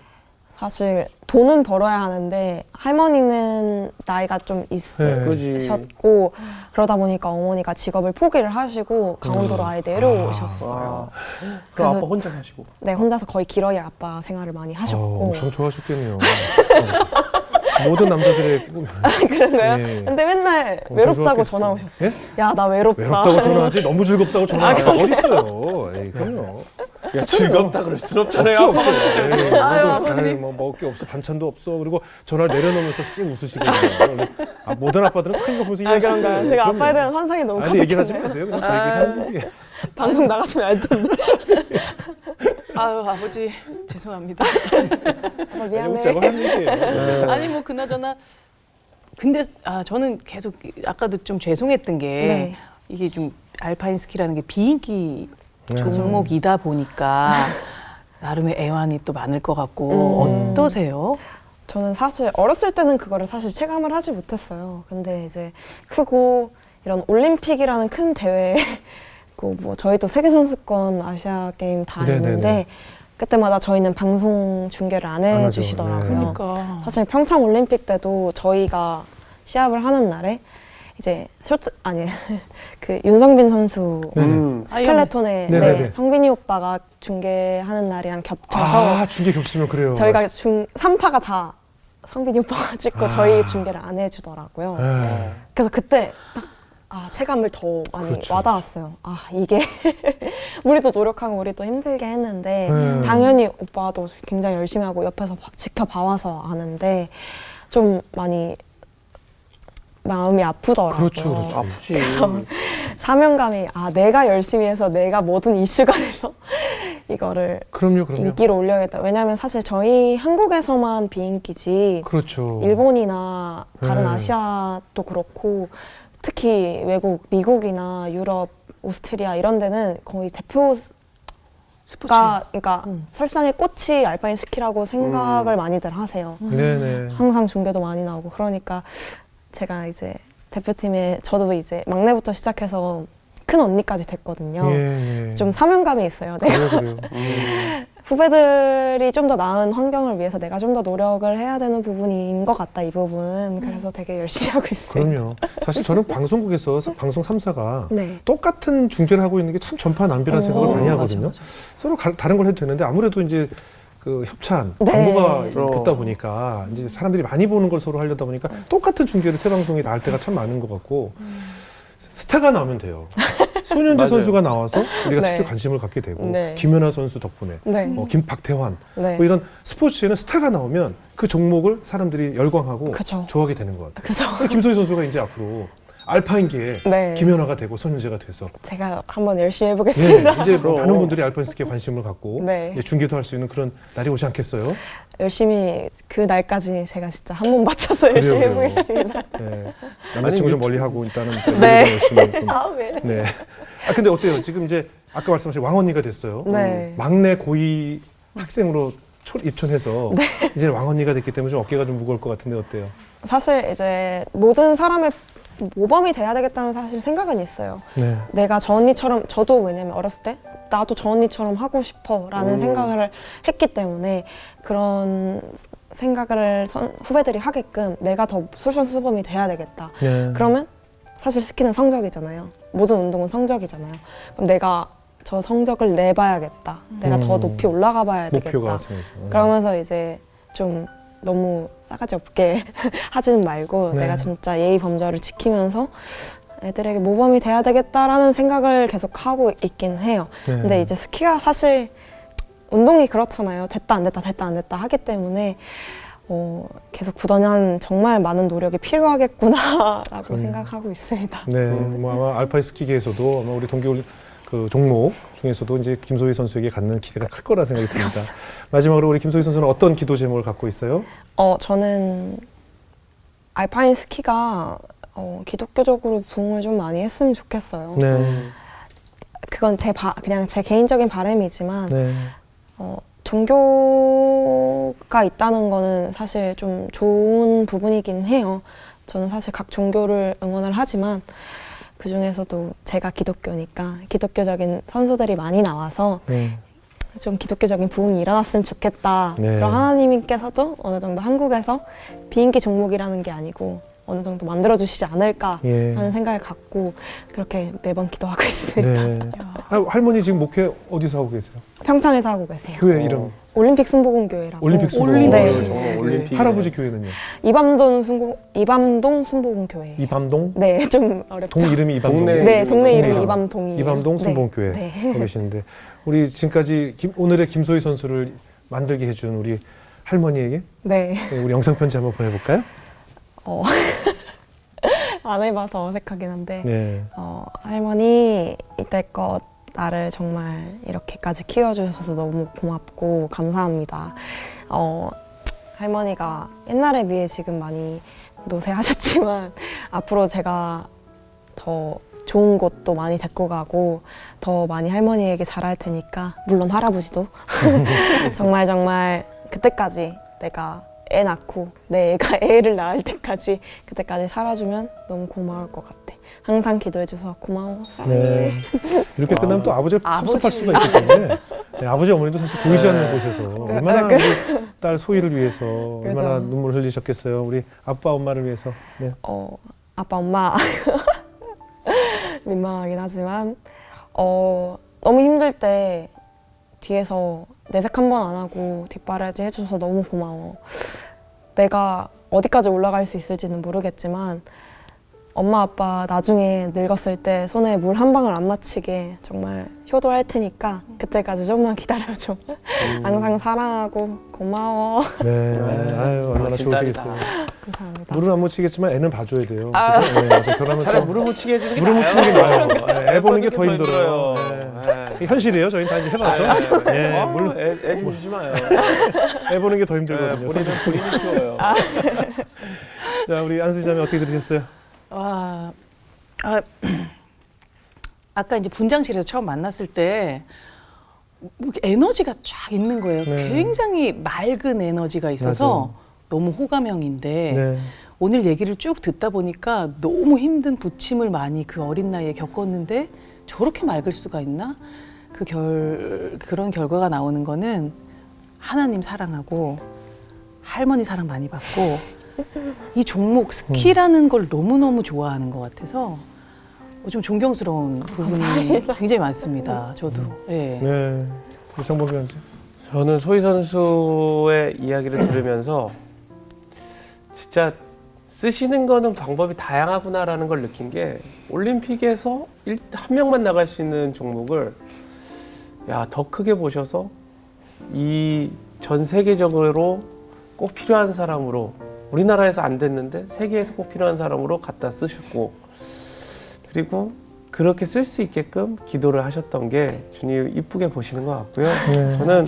사실 돈은 벌어야 하는데 할머니는 나이가 좀 네. 그지. 있으셨고 그러다 보니까 어머니가 직업을 포기를 하시고 강원도로 아예 내려오셨어요. 그럼 그래서- 아빠 혼자 사시고. 네, 혼자서 거의 길어야 아빠 생활을 많이 하셨고. 엄청 좋아하셨겠네요. 모든 남자들의 꿈. 그런가요? 예. 근데 맨날 엄청 외롭다고 좋았겠어요. 전화 오셨어요. 예? 야, 나 외롭다. 외롭다고 전화하지 너무 즐겁다고 전화해요. 어딨어요. 에이, 그럼요. 야, 즐겁다 그럴 순 없잖아요. 없죠, 없죠. 에이, 아유, 모든, 아버님. 아유, 뭐 먹을 게 없어, 반찬도 없어. 그리고 전화를 내려놓으면서 씩 웃으시거든요. 모든 아빠들은 큰 거 보면서 아, 그런가요? 제가 그럼요. 아빠에 대한 환상이 너무 아니, 얘기를 하지 커졌네요. 마세요. 그냥 저 얘기를 하는 거지. 방송 나가시면 알 텐데. 아유, 아버지 죄송합니다. 미안해. 웃자고 하는 얘기예요. 아니 뭐 그나저나 근데 저는 계속 아까도 좀 죄송했던 게 네. 이게 좀 알파인 스키라는 게 비인기 네. 종목이다 보니까 나름의 애환이 또 많을 것 같고 어떠세요? 저는 사실 어렸을 때는 그거를 사실 체감을 하지 못했어요. 근데 이제 크고 이런 올림픽이라는 큰 대회 뭐 저희도 세계 선수권, 아시아 게임 다 네네네. 있는데 그때마다 저희는 방송 중계를 안 하죠. 해주시더라고요. 그러니까 사실 평창 올림픽 때도 저희가 시합을 하는 날에 이제 그 윤성빈 선수 스켈레톤의 네네네. 성빈이 오빠가 중계하는 날이랑 겹쳐서 중계 겹치면 그래요. 저희가 3파가 다 성빈이 오빠가 찍고 저희 중계를 안 해주더라고요. 네. 그래서 그때 딱 체감을 더 많이 그렇죠. 와닿았어요. 이게 우리도 노력하고 우리도 힘들게 했는데 당연히 오빠도 굉장히 열심히 하고 옆에서 지켜봐와서 아는데 좀 많이 마음이 아프더라고요. 그렇죠, 그렇죠. 아프지. 그래서 사명감이 내가 열심히 해서 내가 모든 이슈가 돼서 이거를 그럼요. 인기를 올려야겠다. 왜냐하면 사실 저희 한국에서만 비인기지 그렇죠. 일본이나 다른 네. 아시아도 그렇고 특히 외국, 미국이나 유럽, 오스트리아 이런 데는 거의 대표가 스포츠 그러니까 설상의 꽃이 알파인 스키라고 생각을 많이들 하세요. 네네. 항상 중계도 많이 나오고 그러니까 제가 이제 대표팀에 저도 이제 막내부터 시작해서 큰 언니까지 됐거든요. 예, 예. 좀 사명감이 있어요. 내가 그래요. 후배들이 좀 더 나은 환경을 위해서 내가 좀 더 노력을 해야 되는 부분인 것 같다, 이 부분은. 그래서 되게 열심히 하고 있어요. 그럼요. 사실 저는 방송국에서 방송 3사가 네. 똑같은 중계를 하고 있는 게 참 전파남비라는 생각을 많이 하거든요. 맞아. 서로 다른 걸 해도 되는데 아무래도 이제 그 협찬, 네. 광고가 그렇죠. 됐다 보니까 이제 사람들이 많이 보는 걸 서로 하려다 보니까 똑같은 중계를 새 방송이 나올 때가 참 많은 것 같고 스타가 나오면 돼요. 손현재 맞아요. 선수가 나와서 우리가 네. 직접 관심을 갖게 되고 네. 김연아 선수 덕분에 네. 김박태환 네. 뭐 이런 스포츠에는 스타가 나오면 그 종목을 사람들이 열광하고 그쵸. 좋아하게 되는 것 같아요. 그죠. 김소희 선수가 이제 앞으로 알파인기에 네. 김연아가 되고 손현재가 돼서 제가 한번 열심히 해보겠습니다. 예, 이제 많은 분들이 알파인스키에 관심을 갖고 네. 이제 중계도 할 수 있는 그런 날이 오지 않겠어요? 열심히 그 날까지 제가 진짜 한 번 맞춰서 열심히 그래요. 해보겠습니다. 네. 남자친구 좀 멀리하고 일단은 네. 열심히 좀. 아, 왜? 네. 아 근데 어때요? 지금 이제 아까 말씀하신 왕언니가 됐어요. 네. 막내 고2 학생으로 입촌해서 네. 이제 왕언니가 됐기 때문에 좀 어깨가 좀 무거울 것 같은데 어때요? 사실 이제 모든 사람의 모범이 돼야 되겠다는 사실 생각은 있어요. 네. 내가 저 언니처럼, 저도 왜냐면 어렸을 때 나도 저 언니처럼 하고 싶어 라는 생각을 했기 때문에 그런 생각을 후배들이 하게끔 내가 더 솔선수범이 돼야 되겠다. 네. 그러면 사실 스키는 성적이잖아요. 모든 운동은 성적이잖아요. 그럼 내가 저 성적을 내봐야겠다. 내가 더 높이 올라가 봐야 목표가 되겠다. 생겼죠. 그러면서 이제 좀 너무 싸가지 없게 하지는 말고 네. 내가 진짜 예의 범절을 지키면서 애들에게 모범이 돼야 되겠다라는 생각을 계속 하고 있긴 해요. 네. 근데 이제 스키가 사실 운동이 그렇잖아요. 됐다 안 됐다 됐다 안 됐다 하기 때문에 계속 부단한 정말 많은 노력이 필요하겠구나라고 생각하고 있습니다. 네, 뭐 아마 알파인 스키계에서도 아마 우리 동계 그 종목 중에서도 이제 김소희 선수에게 갖는 기대가 클 거라 생각이 듭니다. 마지막으로 우리 김소희 선수는 어떤 기도 제목을 갖고 있어요? 저는 알파인 스키가 기독교적으로 부흥을 좀 많이 했으면 좋겠어요. 네, 그건 그냥 제 개인적인 바람이지만 네, 종교가 있다는 거는 사실 좀 좋은 부분이긴 해요. 저는 사실 각 종교를 응원을 하지만 그 중에서도 제가 기독교니까 기독교적인 선수들이 많이 나와서 네. 좀 기독교적인 부흥이 일어났으면 좋겠다. 네. 그럼 하나님께서도 어느 정도 한국에서 비인기 종목이라는 게 아니고 어느 정도 만들어주시지 않을까 예. 하는 생각을 갖고 그렇게 매번 기도하고 있습니다. 네. 아, 할머니 지금 목회 어디서 하고 계세요? 평창에서 하고 계세요. 교회 이름 올림픽 순복음교회라고. 올림픽 순복음. 올림픽 네. 정말 올림픽. 할아버지 교회는요? 이밤동 순복음교회. 이밤동? 네, 좀 어렵죠. 동 이름이 이밤동. 동네 네, 동네 이름이 이름. 이밤동이에요. 이밤동 네. 순복음교회 네. 하고 계시는데 우리 지금까지 오늘의 김소희 선수를 만들게 해준 우리 할머니에게 네. 우리 영상 편지 한번 보내볼까요? 안 해봐서 어색하긴 한데 네. 할머니 이때껏 나를 정말 이렇게까지 키워주셔서 너무 고맙고 감사합니다. 할머니가 옛날에 비해 지금 많이 노쇠하셨지만 앞으로 제가 더 좋은 곳도 많이 데리고 가고 더 많이 할머니에게 잘할 테니까 물론 할아버지도 정말 그때까지 내가 애 낳고 내 애가 애를 낳을 때까지 그때까지 살아주면 너무 고마울 것 같아. 항상 기도해줘서 고마워. 사랑해. 네. 이렇게 끝나면 또 아버지를 섭섭할 아버지. 수가 있기 때문에 네, 아버지 어머니도 사실 보이지 않는 곳에서 얼마나 우리 딸 소희를 위해서 얼마나 눈물 흘리셨겠어요. 우리 아빠 엄마를 위해서. 네. 아빠 엄마 민망하긴 하지만 너무 힘들 때 뒤에서 내색 한 번 안 하고 뒷바라지 해줘서 너무 고마워. 내가 어디까지 올라갈 수 있을지는 모르겠지만 엄마 아빠 나중에 늙었을 때 손에 물 한 방울 안 맺히게 정말 효도할 테니까 그때까지 조금만 기다려줘. 항상 사랑하고 고마워. 네. 아유, 얼마나 멋진 딸이다. 좋으시겠어요. 감사합니다. 물은 안 묻히겠지만 애는 봐줘야 돼요. 아. 그죠? 네, 그래서 결혼하면 차라리 또 물을 묻히게 해주는 게 물을 묻히는 게 나아요. 네, 애 보는 게 더 보는 힘들어요. 네. 이게 현실이에요. 저희는 다 이제 해봐서. 네, 물, 애좀 주지 마요. 애 보는 게 더 힘들거든요. 본인이 키워요. 자, 우리 안수희 자매 어떻게 들으셨어요? 아까 이제 분장실에서 처음 만났을 때 뭐 이렇게 에너지가 쫙 있는 거예요. 네. 굉장히 맑은 에너지가 있어서 맞아요. 너무 호감형인데 네. 오늘 얘기를 쭉 듣다 보니까 너무 힘든 부침을 많이 그 어린 나이에 겪었는데 저렇게 맑을 수가 있나? 그런 결과가 나오는 거는 하나님 사랑하고 할머니 사랑 많이 받고 이 종목 스키라는 걸 너무너무 좋아하는 것 같아서 좀 존경스러운 부분이 굉장히 많습니다. 저도. 예. 네. 정범 위원장. 저는 소희 선수의 이야기를 들으면서 진짜 쓰시는 거는 방법이 다양하구나라는 걸 느낀 게 올림픽에서 한 명만 나갈 수 있는 종목을 더 크게 보셔서 이 전 세계적으로 꼭 필요한 사람으로 우리나라에서 안 됐는데 세계에서 꼭 필요한 사람으로 갖다 쓰셨고 그리고 그렇게 쓸 수 있게끔 기도를 하셨던 게 주님 이쁘게 보시는 것 같고요. 저는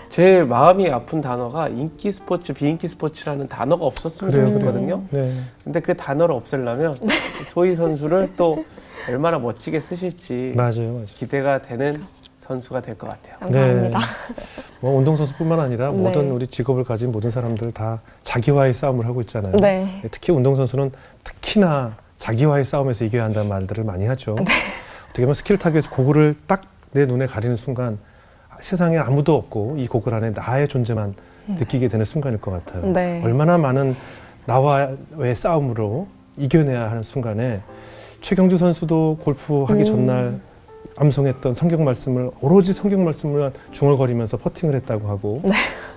제 마음이 아픈 단어가 인기 스포츠, 비인기 스포츠라는 단어가 없었으면 좋겠거든요. 네. 근데 그 단어를 없애려면 소희 선수를 또 얼마나 멋지게 쓰실지 맞아요. 기대가 되는 선수가 될 것 같아요. 감사합니다. 뭐 운동선수뿐만 아니라 네. 모든 우리 직업을 가진 모든 사람들 다 자기와의 싸움을 하고 있잖아요. 네. 특히 운동선수는 특히나 자기와의 싸움에서 이겨야 한다는 말들을 많이 하죠. 어떻게 보면 스킬 타기에서 고글을 딱 내 눈에 가리는 순간 세상에 아무도 없고 이 고글 안에 나의 존재만 느끼게 되는 순간일 것 같아요. 네. 얼마나 많은 나와의 싸움으로 이겨내야 하는 순간에 최경주 선수도 골프하기 전날 암송했던 성경 말씀을 오로지 성경 말씀을 중얼거리면서 퍼팅을 했다고 하고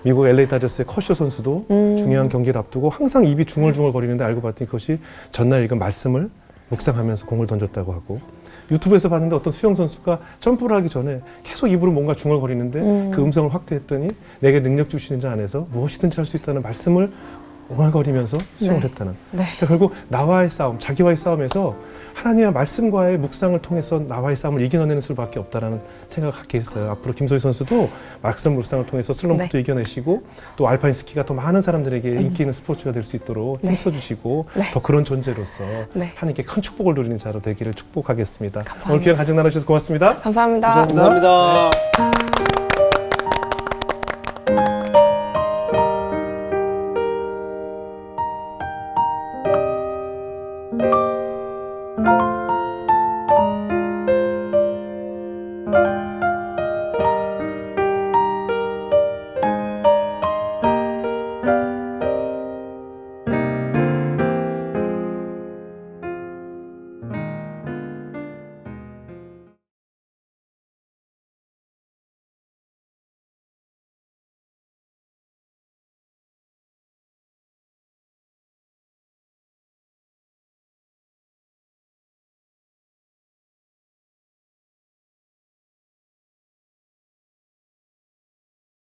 미국 LA 다저스의 커쇼 선수도 중요한 경기를 앞두고 항상 입이 중얼중얼거리는데 알고 봤더니 그것이 전날 읽은 말씀을 묵상하면서 공을 던졌다고 하고 유튜브에서 봤는데 어떤 수영 선수가 점프를 하기 전에 계속 입으로 뭔가 중얼거리는데 그 음성을 확대했더니 내게 능력 주시는 자 안에서 무엇이든지 할 수 있다는 말씀을 옹알거리면서 수영을 했다는 그러니까 결국 나와의 싸움, 자기와의 싸움에서 하나님의 말씀과의 묵상을 통해서 나와의 싸움을 이겨내는 수밖에 없다라는 생각을 갖게 했어요. 앞으로 김소희 선수도 말씀 묵상을 통해서 슬럼프도 이겨내시고 또 알파인 스키가 더 많은 사람들에게 인기 있는 스포츠가 될 수 있도록 힘써주시고 더 그런 존재로서 하나님께 큰 축복을 누리는 자로 되기를 축복하겠습니다. 감사합니다. 오늘 귀한 가정 나눠주셔서 고맙습니다. 감사합니다. 감사합니다.